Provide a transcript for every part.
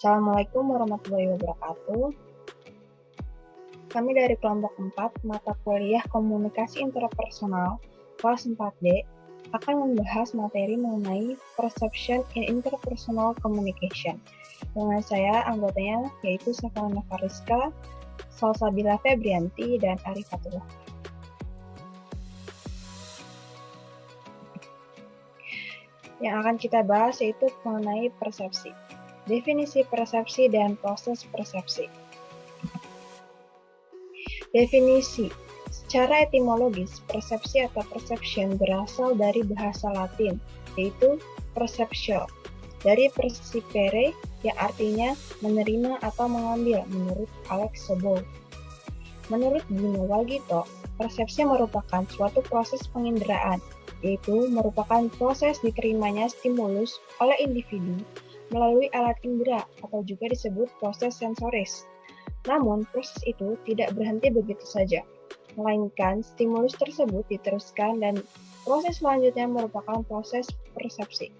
Assalamualaikum warahmatullahi wabarakatuh. Kami dari kelompok 4, mata kuliah Komunikasi Interpersonal, kelas 4D, akan membahas materi mengenai Perception in Interpersonal Communication. Dengan saya, anggotanya yaitu Safalina Fariska, Salsabila Febrianti, dan Arifatullah. Yang akan kita bahas yaitu mengenai persepsi. Definisi persepsi dan proses persepsi. Definisi. Secara etimologis, persepsi atau perception berasal dari bahasa Latin, yaitu perceptio, dari percipere yang artinya menerima atau mengambil, menurut Alex Sobol. Menurut Bruno Walgito, persepsi merupakan suatu proses penginderaan, yaitu merupakan proses diterimanya stimulus oleh individu melalui alat indera atau juga disebut proses sensoris. Namun, proses itu tidak berhenti begitu saja, melainkan stimulus tersebut diteruskan dan proses selanjutnya merupakan proses persepsi.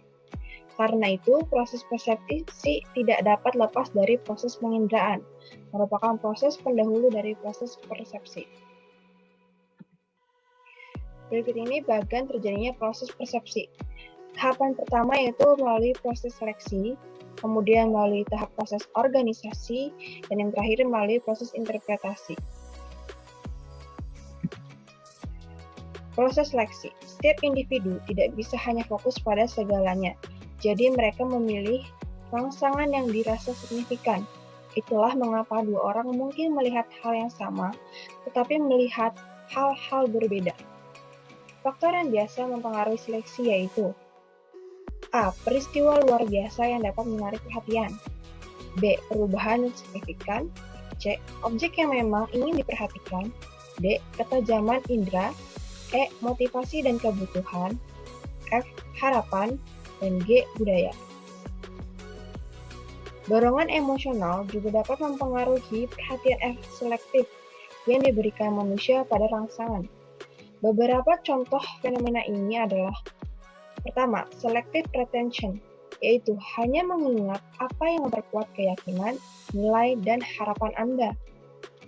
Karena itu, proses persepsi tidak dapat lepas dari proses penginderaan, merupakan proses pendahulu dari proses persepsi. Berikut ini bagian terjadinya proses persepsi. Tahapan pertama yaitu melalui proses seleksi, kemudian melalui tahap proses organisasi, dan yang terakhir melalui proses interpretasi. Proses seleksi. Setiap individu tidak bisa hanya fokus pada segalanya, jadi mereka memilih rangsangan yang dirasa signifikan. Itulah mengapa dua orang mungkin melihat hal yang sama, tetapi melihat hal-hal berbeda. Faktor yang biasa mempengaruhi seleksi yaitu A. Peristiwa luar biasa yang dapat menarik perhatian. B. Perubahan yang signifikan. C. Objek yang memang ingin diperhatikan. D. Ketajaman indera. E. Motivasi dan kebutuhan. F. Harapan. Dan G. Budaya. Dorongan emosional juga dapat mempengaruhi perhatian selektif yang diberikan manusia pada rangsangan. Beberapa contoh fenomena ini adalah: pertama, selective retention, yaitu hanya mengingat apa yang memperkuat keyakinan, nilai, dan harapan Anda.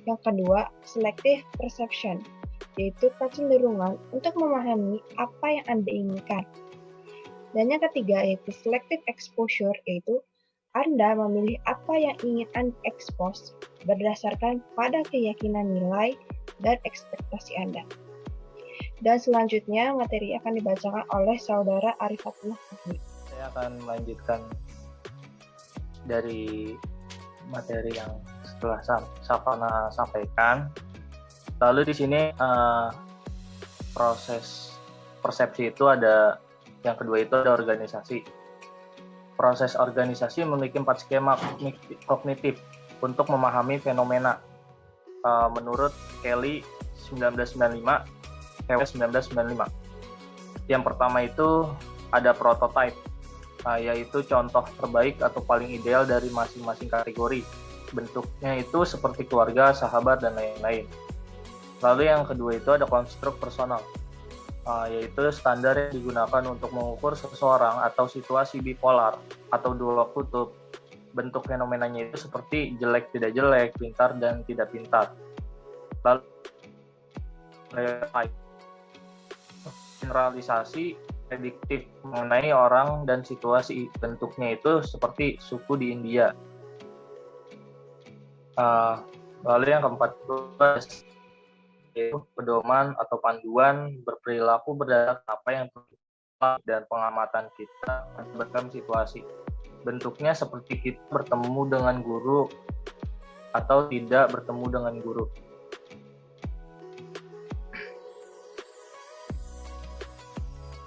Yang kedua, selective perception, yaitu kecenderungan untuk memahami apa yang Anda inginkan. Dan yang ketiga, yaitu selective exposure, yaitu Anda memilih apa yang ingin Anda expose berdasarkan pada keyakinan nilai dan ekspektasi Anda. Dan selanjutnya materi akan dibacakan oleh saudara Arifatullah. Saya akan melanjutkan dari materi yang setelah Safana sampaikan. Lalu di sini proses persepsi itu ada, yang kedua itu ada organisasi. Proses organisasi memiliki 4 skema kognitif untuk memahami fenomena. Menurut Kelly 1995. Yang pertama itu ada prototype, yaitu contoh terbaik atau paling ideal dari masing-masing kategori. Bentuknya itu seperti keluarga, sahabat, dan lain-lain. Lalu yang kedua itu ada konstruk personal, yaitu standar yang digunakan untuk mengukur seseorang atau situasi bipolar atau dua kutub. Bentuk fenomenanya itu seperti jelek tidak jelek, pintar dan tidak pintar. Lalu generalisasi prediktif mengenai orang dan situasi. Bentuknya itu seperti suku di India. Lalu yang keempat itu pedoman atau panduan berperilaku berdasarkan apa yang terjadi dan pengamatan kita dalam situasi. Bentuknya seperti kita bertemu dengan guru atau tidak bertemu dengan guru.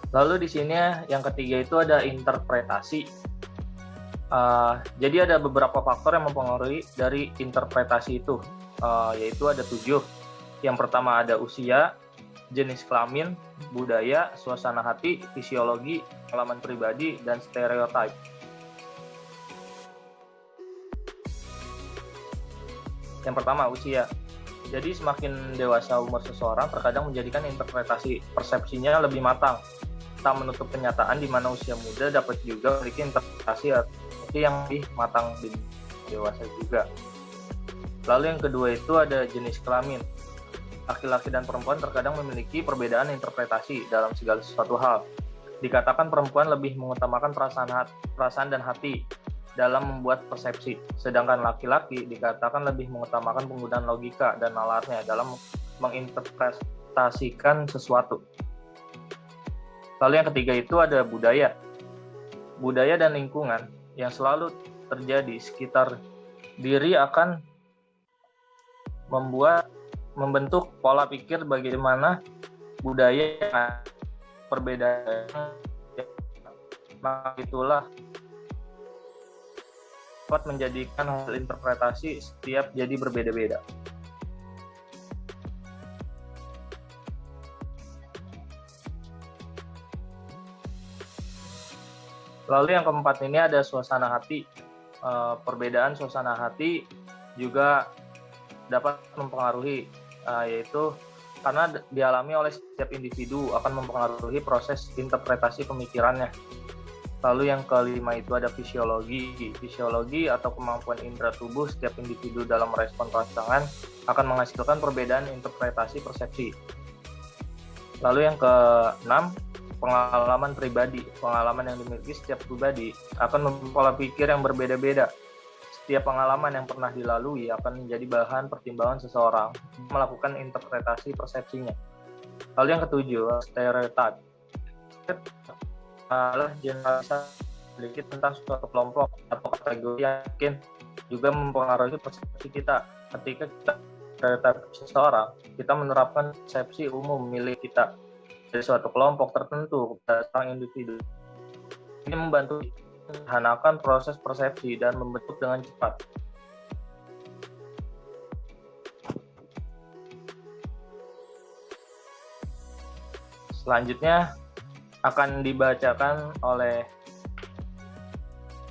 Lalu di sini yang ketiga itu ada interpretasi. Jadi ada beberapa faktor yang mempengaruhi dari interpretasi itu, yaitu ada 7. Yang pertama ada usia, jenis kelamin, budaya, suasana hati, fisiologi, pengalaman pribadi, dan stereotip. Yang pertama usia. Jadi semakin dewasa umur seseorang terkadang menjadikan interpretasi persepsinya lebih matang. Tak menutup kenyataan di mana usia muda dapat juga memiliki interpretasi atau seperti yang lebih matang di dewasa juga. Lalu yang kedua itu ada jenis kelamin. Laki-laki dan perempuan terkadang memiliki perbedaan interpretasi dalam segala sesuatu hal. Dikatakan perempuan lebih mengutamakan perasaan dan hati dalam membuat persepsi, sedangkan laki-laki dikatakan lebih mengutamakan penggunaan logika dan nalarnya dalam menginterpretasikan sesuatu. Lalu yang ketiga itu ada budaya. Budaya dan lingkungan yang selalu terjadi sekitar diri akan membentuk pola pikir bagaimana budaya perbedaan. Maka itulah dapat menjadikan hasil interpretasi setiap jadi berbeda-beda. Lalu yang keempat ini ada suasana hati. Perbedaan suasana hati juga dapat mempengaruhi, yaitu karena dialami oleh setiap individu akan mempengaruhi proses interpretasi pemikirannya. Lalu yang kelima itu ada fisiologi. Fisiologi atau kemampuan indera tubuh setiap individu dalam merespon rangsangan akan menghasilkan perbedaan interpretasi persepsi. Lalu yang keenam, pengalaman pribadi. Pengalaman yang dimiliki setiap pribadi akan membentuk pola pikir yang berbeda-beda. Setiap pengalaman yang pernah dilalui akan menjadi bahan pertimbangan seseorang melakukan interpretasi persepsinya. Lalu yang ketujuh, stereotip. Adalah generalisasi sedikit tentang suatu kelompok atau kategori yang mungkin juga mempengaruhi persepsi kita. Ketika kita stereotip seseorang, kita menerapkan persepsi umum milik kita dari suatu kelompok tertentu kepada seorang individu. Ini membantu menyederhanakan proses persepsi dan membentuk dengan cepat. Selanjutnya akan dibacakan oleh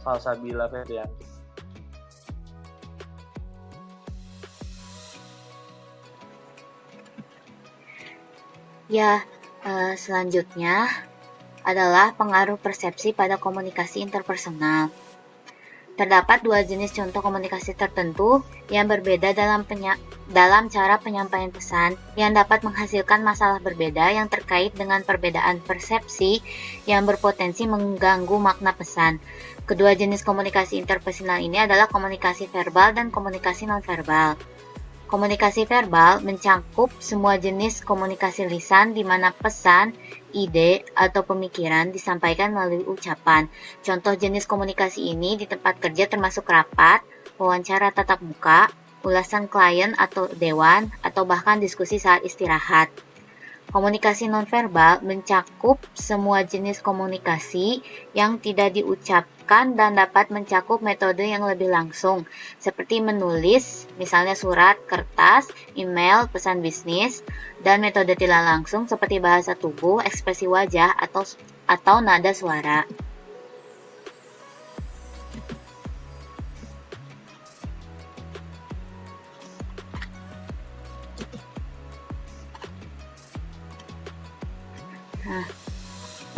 Salsabila Febrianti. Ya, selanjutnya adalah pengaruh persepsi pada komunikasi interpersonal. Terdapat dua jenis contoh komunikasi tertentu yang berbeda dalam cara penyampaian pesan yang dapat menghasilkan masalah berbeda yang terkait dengan perbedaan persepsi yang berpotensi mengganggu makna pesan. Kedua jenis komunikasi interpersonal ini adalah komunikasi verbal dan komunikasi nonverbal. Komunikasi verbal mencakup semua jenis komunikasi lisan di mana pesan, ide, atau pemikiran disampaikan melalui ucapan. Contoh jenis komunikasi ini di tempat kerja termasuk rapat, wawancara tatap muka, ulasan klien atau dewan, atau bahkan diskusi saat istirahat. Komunikasi nonverbal mencakup semua jenis komunikasi yang tidak diucapkan dan dapat mencakup metode yang lebih langsung, seperti menulis, misalnya surat, kertas, email, pesan bisnis, dan metode tidak langsung seperti bahasa tubuh, ekspresi wajah, atau nada suara.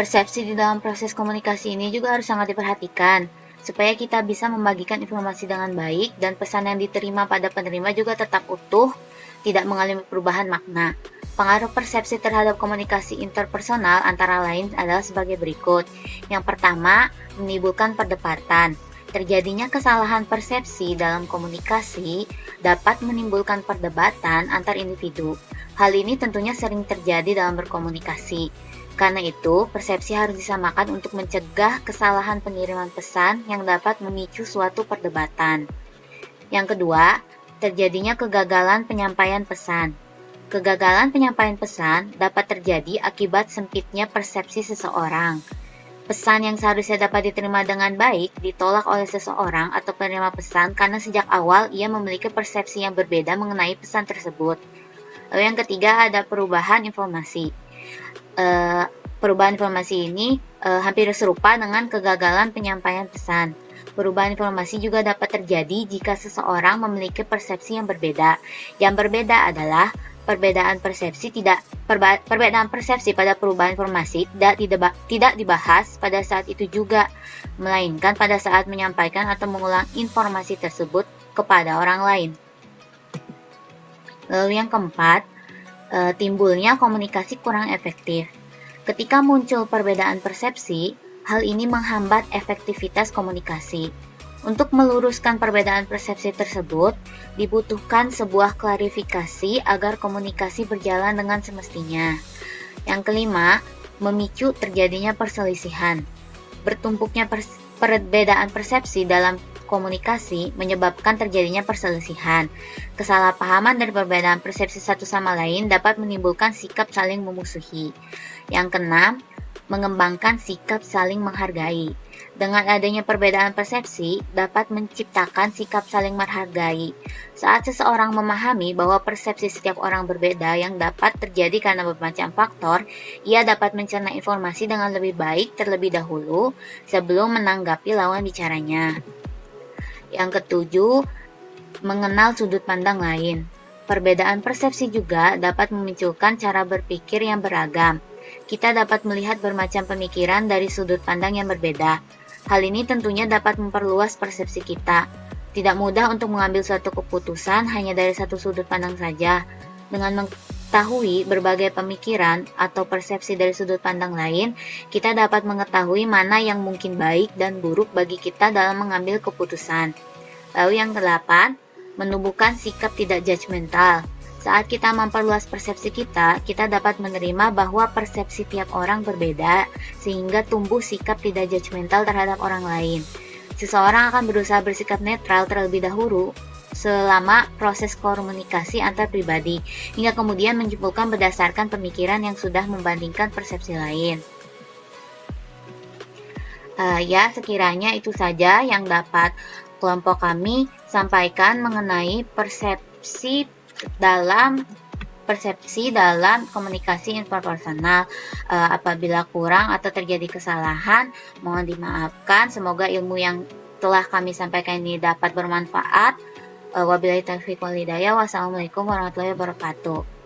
Persepsi di dalam proses komunikasi ini juga harus sangat diperhatikan, supaya kita bisa membagikan informasi dengan baik dan pesan yang diterima pada penerima juga tetap utuh, tidak mengalami perubahan makna. Pengaruh persepsi terhadap komunikasi interpersonal antara lain adalah sebagai berikut. Yang pertama, menimbulkan perdebatan. Terjadinya kesalahan persepsi dalam komunikasi dapat menimbulkan perdebatan antar individu. Hal ini tentunya sering terjadi dalam berkomunikasi. Karena itu, persepsi harus disamakan untuk mencegah kesalahan pengiriman pesan yang dapat memicu suatu perdebatan. Yang kedua, terjadinya kegagalan penyampaian pesan. Kegagalan penyampaian pesan dapat terjadi akibat sempitnya persepsi seseorang. Pesan yang seharusnya dapat diterima dengan baik ditolak oleh seseorang atau penerima pesan karena sejak awal ia memiliki persepsi yang berbeda mengenai pesan tersebut. Lalu yang ketiga ada perubahan informasi. Perubahan informasi ini hampir serupa dengan kegagalan penyampaian pesan. Perubahan informasi juga dapat terjadi jika seseorang memiliki persepsi yang berbeda. Yang berbeda adalah perbedaan persepsi pada perubahan informasi tidak dibahas pada saat itu juga, melainkan pada saat menyampaikan atau mengulang informasi tersebut kepada orang lain. Lalu yang keempat, timbulnya komunikasi kurang efektif. Ketika muncul perbedaan persepsi, hal ini menghambat efektivitas komunikasi. Untuk meluruskan perbedaan persepsi tersebut, dibutuhkan sebuah klarifikasi agar komunikasi berjalan dengan semestinya. Yang kelima, memicu terjadinya perselisihan. Bertumpuknya perbedaan persepsi dalam komunikasi menyebabkan terjadinya perselisihan. Kesalahpahaman dari perbedaan persepsi satu sama lain dapat menimbulkan sikap saling memusuhi. Yang keenam, mengembangkan sikap saling menghargai. Dengan adanya perbedaan persepsi dapat menciptakan sikap saling menghargai. Saat seseorang memahami bahwa persepsi setiap orang berbeda yang dapat terjadi karena bermacam faktor, ia dapat mencerna informasi dengan lebih baik terlebih dahulu sebelum menanggapi lawan bicaranya. Yang ketujuh, mengenal sudut pandang lain. Perbedaan persepsi juga dapat memunculkan cara berpikir yang beragam. Kita dapat melihat bermacam pemikiran dari sudut pandang yang berbeda. Hal ini tentunya dapat memperluas persepsi kita. Tidak mudah untuk mengambil suatu keputusan hanya dari satu sudut pandang saja. Dengan mengetahui berbagai pemikiran atau persepsi dari sudut pandang lain, kita dapat mengetahui mana yang mungkin baik dan buruk bagi kita dalam mengambil keputusan. Lalu yang kedelapan, menumbuhkan sikap tidak judgmental. Saat kita memperluas persepsi kita dapat menerima bahwa persepsi tiap orang berbeda, sehingga tumbuh sikap tidak judgmental terhadap orang lain. Seseorang akan berusaha bersikap netral terlebih dahulu selama proses komunikasi antar pribadi, hingga kemudian menyimpulkan berdasarkan pemikiran yang sudah membandingkan persepsi lain. Sekiranya itu saja yang dapat kelompok kami sampaikan mengenai persepsi dalam komunikasi interpersonal. Apabila kurang atau terjadi kesalahan, mohon dimaafkan. Semoga ilmu yang telah kami sampaikan ini dapat bermanfaat. Wabillahi taufiq wal hidayah. Wassalamualaikum warahmatullahi wabarakatuh.